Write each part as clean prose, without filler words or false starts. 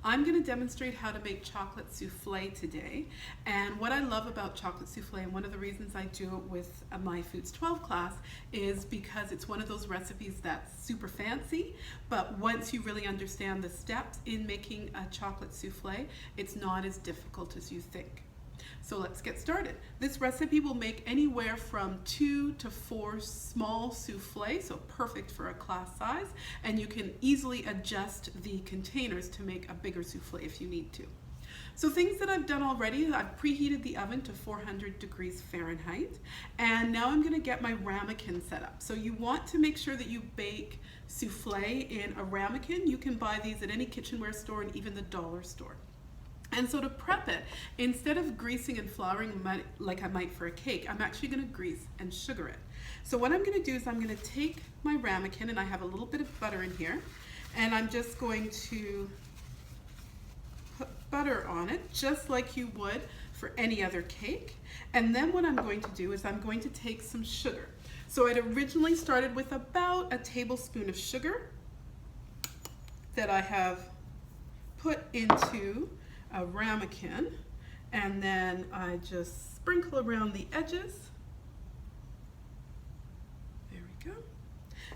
I'm going to demonstrate how to make chocolate souffle today. And what I love about chocolate souffle, and one of the reasons I do it with my Foods 12 class, is because it's one of those recipes that's super fancy, but once you really understand the steps in making a chocolate souffle, it's not as difficult as you think. So let's get started. This recipe will make anywhere from 2 to 4 small soufflés, so perfect for a class size, and you can easily adjust the containers to make a bigger soufflé if you need to. So things that I've done already, I've preheated the oven to 400 degrees Fahrenheit, and now I'm going to get my ramekin set up. So you want to make sure that you bake soufflé in a ramekin. You can buy these at any kitchenware store and even the dollar store. And so to prep it, instead of greasing and flouring like I might for a cake, I'm actually going to grease and sugar it. So what I'm going to do is I'm going to take my ramekin, and I have a little bit of butter in here, and I'm just going to put butter on it just like you would for any other cake. And then what I'm going to do is I'm going to take some sugar. So I'd originally started with about a tablespoon of sugar that I have put into a ramekin, and then I just sprinkle around the edges. There we go.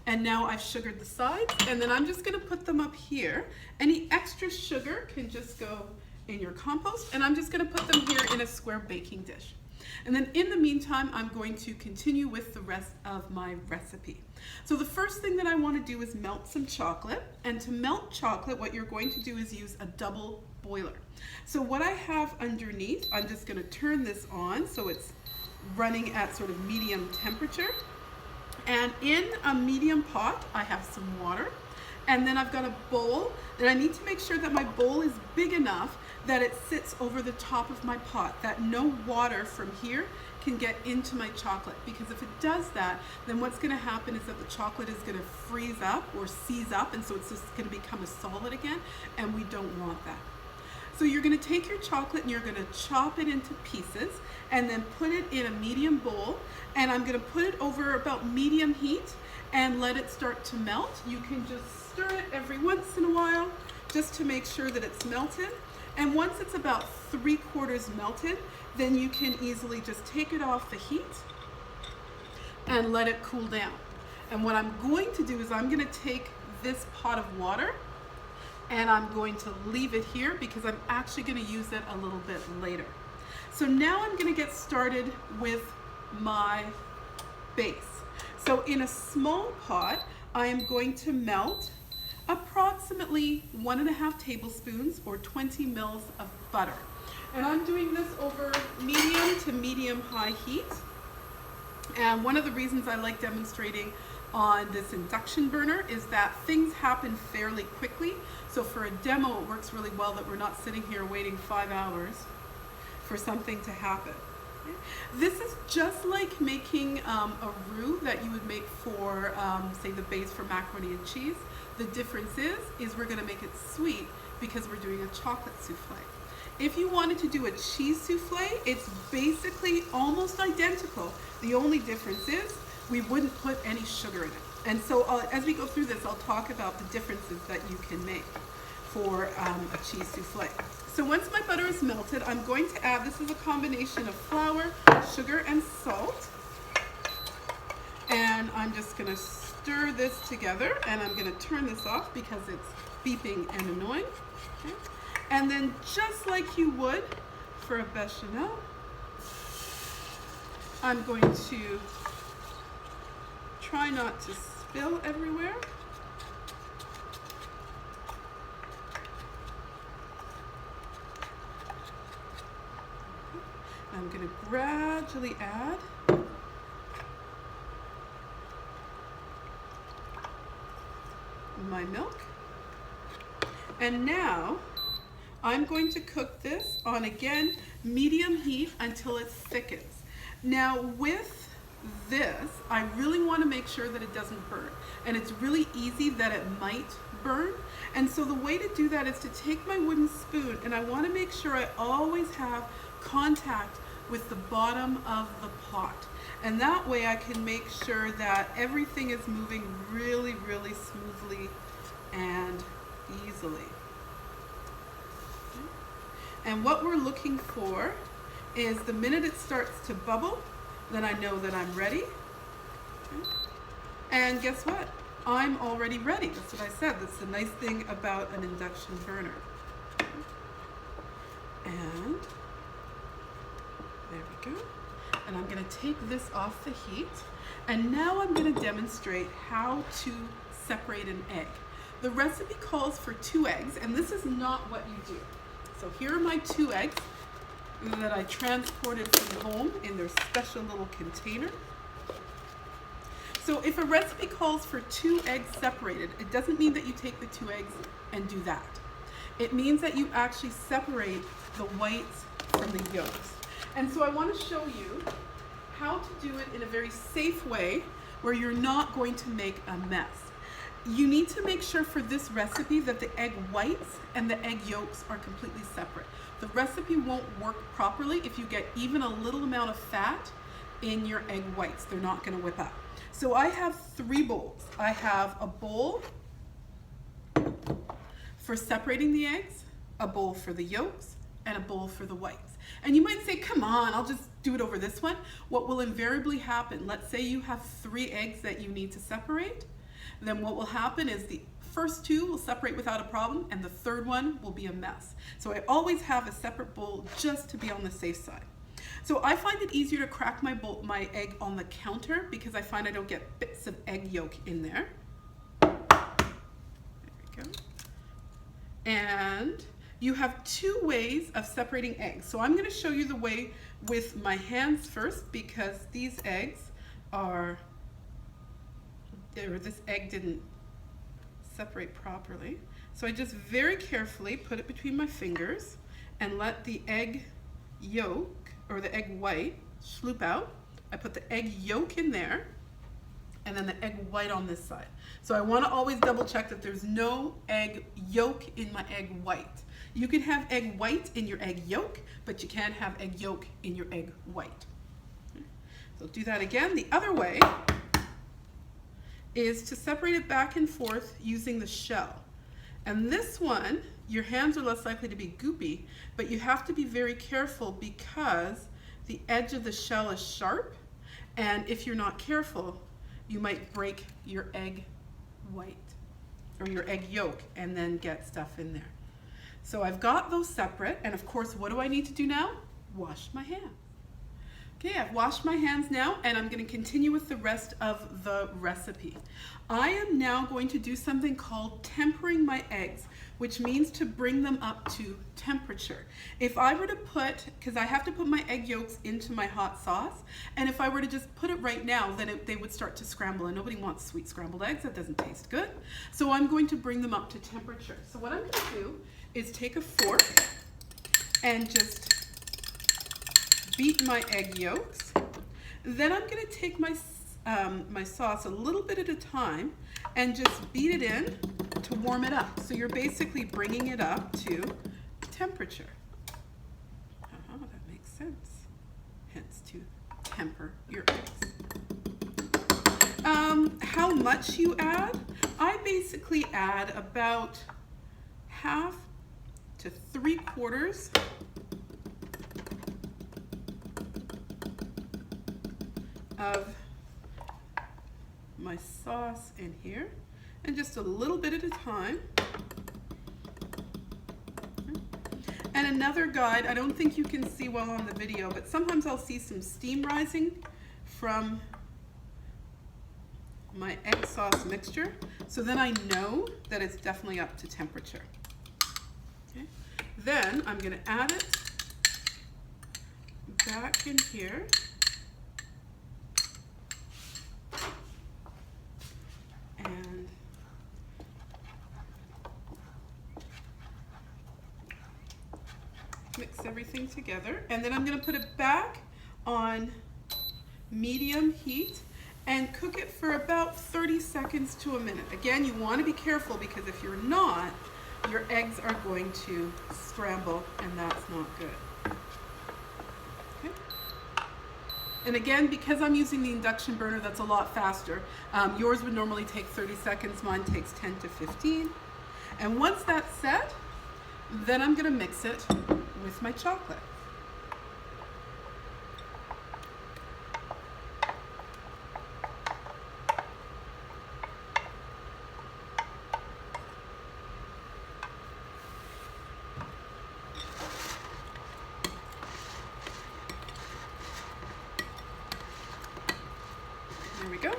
And now I've sugared the sides, and then I'm just going to put them up here. Any extra sugar can just go in your compost, and I'm just going to put them here in a square baking dish. And then in the meantime, I'm going to continue with the rest of my recipe. So the first thing that I want to do is melt some chocolate. And to melt chocolate, what you're going to do is use a double boiler. So what I have underneath, I'm just going to turn this on so it's running at sort of medium temperature. And in a medium pot, I have some water. And then I've got a bowl, and I need to make sure that my bowl is big enough that it sits over the top of my pot, that no water from here can get into my chocolate, because if it does that, then what's going to happen is that the chocolate is going to freeze up or seize up, and so it's just going to become a solid again, and we don't want that. So you're going to take your chocolate and you're going to chop it into pieces and then put it in a medium bowl, and I'm going to put it over about medium heat and let it start to melt. You can just stir it every once in a while just to make sure that it's melted. And once it's about 3/4 melted, then you can easily just take it off the heat and let it cool down. And what I'm going to do is I'm going to take this pot of water and I'm going to leave it here because I'm actually going to use it a little bit later. So now I'm going to get started with my base. So in a small pot, I am going to melt approximately 1.5 tablespoons or 20 mils of butter. And I'm doing this over medium to medium high heat. And one of the reasons I like demonstrating on this induction burner is that things happen fairly quickly. So for a demo, it works really well that we're not sitting here waiting 5 hours for something to happen. This is just like making a roux that you would make for, say, the base for macaroni and cheese. The difference is we're going to make it sweet because we're doing a chocolate souffle. If you wanted to do a cheese souffle, it's basically almost identical. The only difference is we wouldn't put any sugar in it. And so as we go through this, I'll talk about the differences that you can make for a cheese souffle. So once my butter is melted, I'm going to add, this is a combination of flour, sugar, and salt. And I'm just going to stir this together, and I'm going to turn this off because it's beeping and annoying. Okay. And then just like you would for a bechamel, I'm going to try not to spill everywhere. I'm going to gradually add my milk. And now I'm going to cook this on, again, medium heat until it thickens. Now with this, I really want to make sure that it doesn't burn. And it's really easy that it might burn. And so the way to do that is to take my wooden spoon, and I want to make sure I always have contact with the bottom of the pot. And that way I can make sure that everything is moving really, really smoothly and easily. And what we're looking for is the minute it starts to bubble, then I know that I'm ready. Okay. And guess what? I'm already ready. That's what I said. That's the nice thing about an induction burner. Okay. And there we go. And I'm going to take this off the heat. And now I'm going to demonstrate how to separate an egg. The recipe calls for 2 eggs, and this is not what you do. So here are my 2 eggs that I transported from home in their special little container. So if a recipe calls for 2 eggs separated, it doesn't mean that you take the 2 eggs and do that. It means that you actually separate the whites from the yolks. And so I want to show you how to do it in a very safe way where you're not going to make a mess. You need to make sure for this recipe that the egg whites and the egg yolks are completely separate. The recipe won't work properly if you get even a little amount of fat in your egg whites. They're not going to whip up. So I have 3 bowls. I have a bowl for separating the eggs, a bowl for the yolks, and a bowl for the whites. And you might say, come on, I'll just do it over this one. What will invariably happen, let's say you have 3 eggs that you need to separate, then what will happen is the first 2 will separate without a problem, and the 3rd one will be a mess. So I always have a separate bowl just to be on the safe side. So I find it easier to crack my egg on the counter because I find I don't get bits of egg yolk in there. There we go. And you have 2 ways of separating eggs. So I'm going to show you the way with my hands first because these eggs are, or this egg didn't separate properly. So I just very carefully put it between my fingers and let the egg yolk or the egg white sloop out. I put the egg yolk in there and then the egg white on this side. So I want to always double check that there's no egg yolk in my egg white. You can have egg white in your egg yolk, but you can't have egg yolk in your egg white. So do that again. The other way is to separate it back and forth using the shell. And this one, your hands are less likely to be goopy, but you have to be very careful because the edge of the shell is sharp, and if you're not careful, you might break your egg white or your egg yolk and then get stuff in there. So I've got those separate, and of course, what do I need to do now? Wash my hands. Okay, I've washed my hands now, and I'm going to continue with the rest of the recipe. I am now going to do something called tempering my eggs, which means to bring them up to temperature. If I were to put, because I have to put my egg yolks into my hot sauce, and if I were to just put it right now, then they would start to scramble, and nobody wants sweet scrambled eggs. That doesn't taste good. So I'm going to bring them up to temperature. So what I'm going to do is take a fork and just beat my egg yolks. Then I'm going to take my my sauce a little bit at a time and just beat it in to warm it up. So you're basically bringing it up to temperature. That makes sense. Hence to temper your eggs. How much you add? I basically add about 1/2 to 3/4 of my sauce in here, and just a little bit at a time. And another guide, I don't think you can see well on the video, but sometimes I'll see some steam rising from my egg sauce mixture, so then I know that it's definitely up to temperature. Okay. Then I'm going to add it back in here. And mix everything together, and then I'm going to put it back on medium heat and cook it for about 30 seconds to a minute. Again, you want to be careful because if you're not, your eggs are going to scramble, and that's not good. Okay. And again, because I'm using the induction burner, that's a lot faster. Yours would normally take 30 seconds, mine takes 10 to 15. And once that's set, then I'm going to mix it with my chocolate. There we go.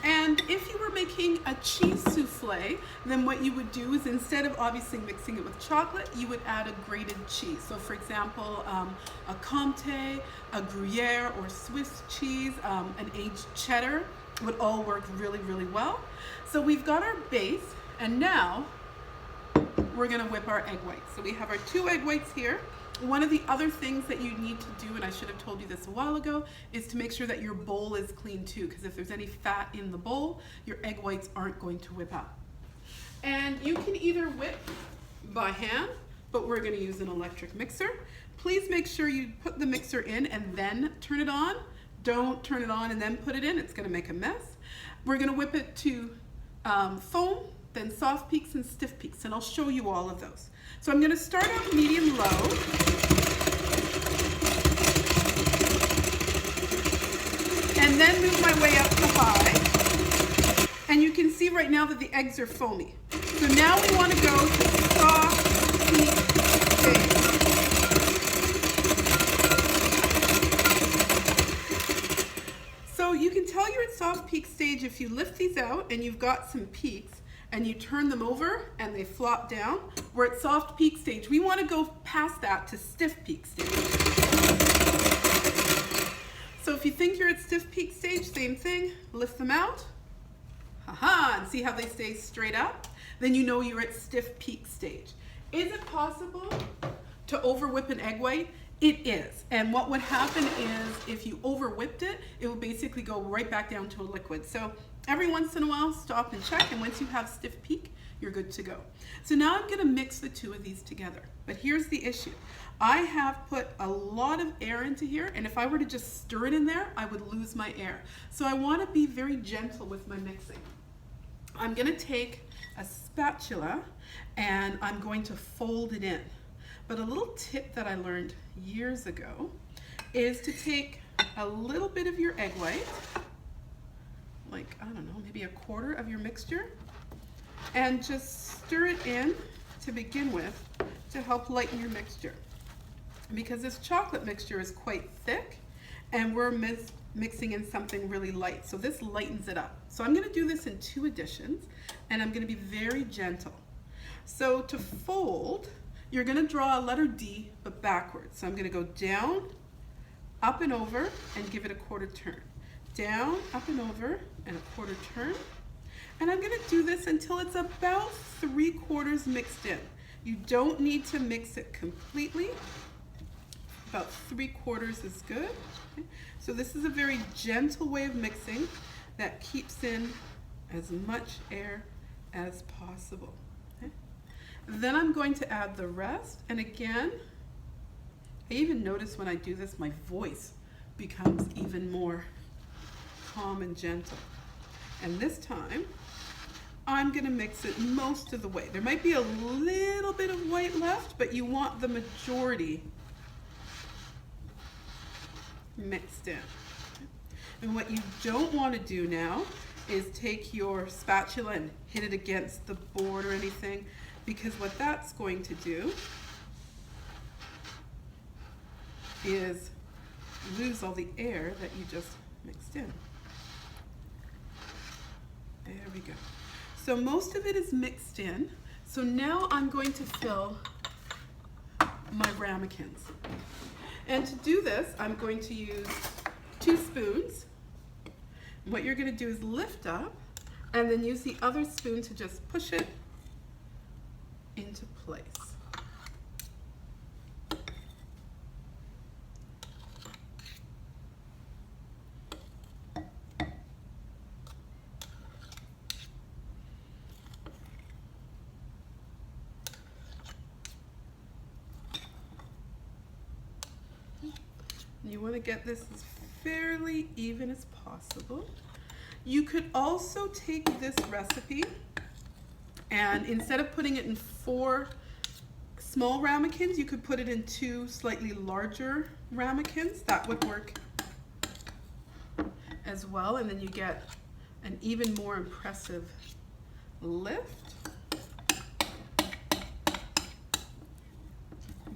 And if you were making a cheese souffle, then what you would do is instead of obviously mixing it with chocolate, you would add a grated cheese. So for example, a Comte, a Gruyere or Swiss cheese, an aged cheddar would all work really, really well. So we've got our base, and now we're gonna whip our egg whites. So we have our 2 egg whites here. One of the other things that you need to do, and I should have told you this a while ago, is to make sure that your bowl is clean too, because if there's any fat in the bowl, your egg whites aren't going to whip up. And you can either whip by hand, but we're gonna use an electric mixer. Please make sure you put the mixer in and then turn it on. Don't turn it on and then put it in, it's gonna make a mess. We're gonna whip it to foam, then soft peaks and stiff peaks, and I'll show you all of those. So I'm gonna start out medium low. And then move my way up to high. And you can see right now that the eggs are foamy. So now we wanna go to soft peak stage. So you can tell you're at soft peak stage if you lift these out and you've got some peaks, and you turn them over and they flop down. We're at soft peak stage. We want to go past that to stiff peak stage. So if you think you're at stiff peak stage, same thing, lift them out. Haha, and see how they stay straight up? Then you know you're at stiff peak stage. Is it possible to over whip an egg white? It is. And what would happen is if you over whipped it, it will basically go right back down to a liquid. So every once in a while, stop and check, and once you have stiff peak, you're good to go. So now I'm gonna mix the 2 of these together. But here's the issue. I have put a lot of air into here, and if I were to just stir it in there, I would lose my air. So I wanna be very gentle with my mixing. I'm gonna take a spatula, and I'm going to fold it in. But a little tip that I learned years ago is to take a little bit of your egg white, like, I don't know, maybe a quarter of your mixture, and just stir it in to begin with to help lighten your mixture. Because this chocolate mixture is quite thick and we're mixing in something really light. So this lightens it up. So I'm gonna do this in 2 additions, and I'm gonna be very gentle. So to fold, you're gonna draw a letter D, but backwards. So I'm gonna go down, up and over, and give it a quarter turn. Down, up and over, and a quarter turn. And I'm gonna do this until it's about 3/4 mixed in. You don't need to mix it completely. About 3/4 is good. Okay. So this is a very gentle way of mixing that keeps in as much air as possible. Okay. Then I'm going to add the rest, and again, I even notice when I do this, my voice becomes even more calm and gentle. And this time, I'm gonna mix it most of the way. There might be a little bit of white left, but you want the majority mixed in. And what you don't want to do now is take your spatula and hit it against the board or anything, because what that's going to do is lose all the air that you just mixed in. There we go. So most of it is mixed in. So now I'm going to fill my ramekins. And to do this, I'm going to use 2 spoons. What you're going to do is lift up and then use the other spoon to just push it into place. You want to get this as fairly even as possible. You could also take this recipe and instead of putting it in 4 small ramekins, you could put it in 2 slightly larger ramekins. That would work as well, and then you get an even more impressive lift.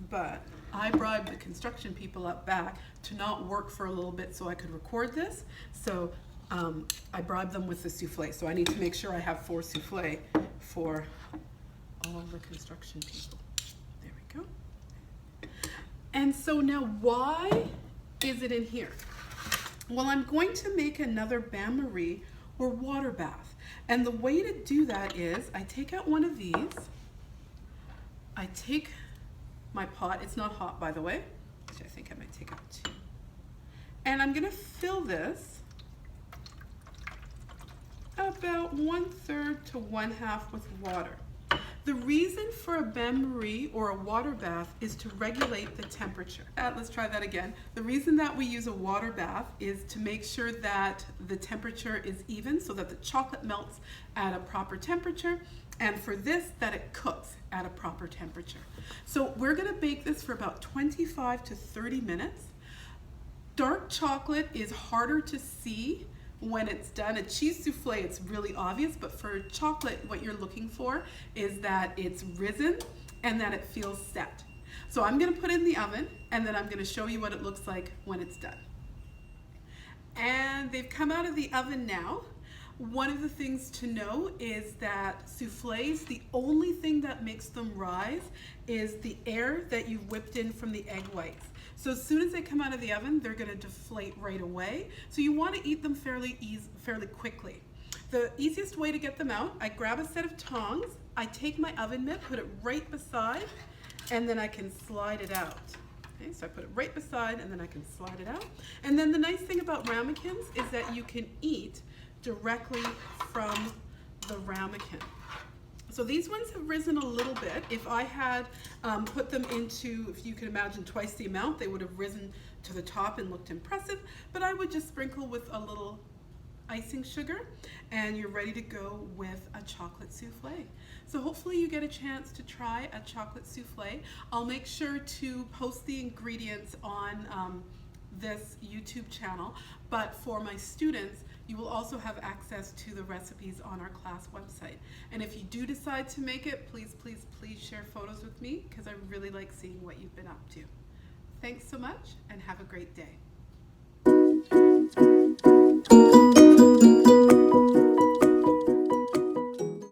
But I bribed the construction people up back to not work for a little bit so I could record this. So I bribed them with the souffle. So I need to make sure I have 4 souffle for all the construction people. There we go. And so now why is it in here? Well, I'm going to make another bain-marie or water bath. And the way to do that is I take out one of these, I take my pot, it's not hot by the way, which I think I might take out 2. And I'm gonna fill this about 1/3 to 1/2 with water. The reason for a bain-marie or a water bath is to regulate the temperature. Let's try that again. The reason that we use a water bath is to make sure that the temperature is even so that the chocolate melts at a proper temperature, and for this, that it cooks at a proper temperature. So we're gonna bake this for about 25 to 30 minutes. Dark chocolate is harder to see when it's done. A cheese souffle, it's really obvious, but for chocolate, what you're looking for is that it's risen and that it feels set. So I'm gonna put it in the oven, and then I'm gonna show you what it looks like when it's done. And they've come out of the oven now. One of the things to know is that soufflés, the only thing that makes them rise is the air that you've whipped in from the egg whites. So as soon as they come out of the oven, they're gonna deflate right away. So you wanna eat them fairly quickly. The easiest way to get them out, I grab a set of tongs, I take my oven mitt, put it right beside, and then I can slide it out. Okay, so I put it right beside, and then I can slide it out. And then the nice thing about ramekins is that you can eat directly from the ramekin. So these ones have risen a little bit. If I had put them into, if you can imagine, twice the amount, they would have risen to the top and looked impressive, but I would just sprinkle with a little icing sugar, and you're ready to go with a chocolate souffle. So hopefully you get a chance to try a chocolate souffle. I'll make sure to post the ingredients on this YouTube channel, but for my students, you will also have access to the recipes on our class website. And if you do decide to make it, please, please, please share photos with me, because I really like seeing what you've been up to. Thanks so much, and have a great day.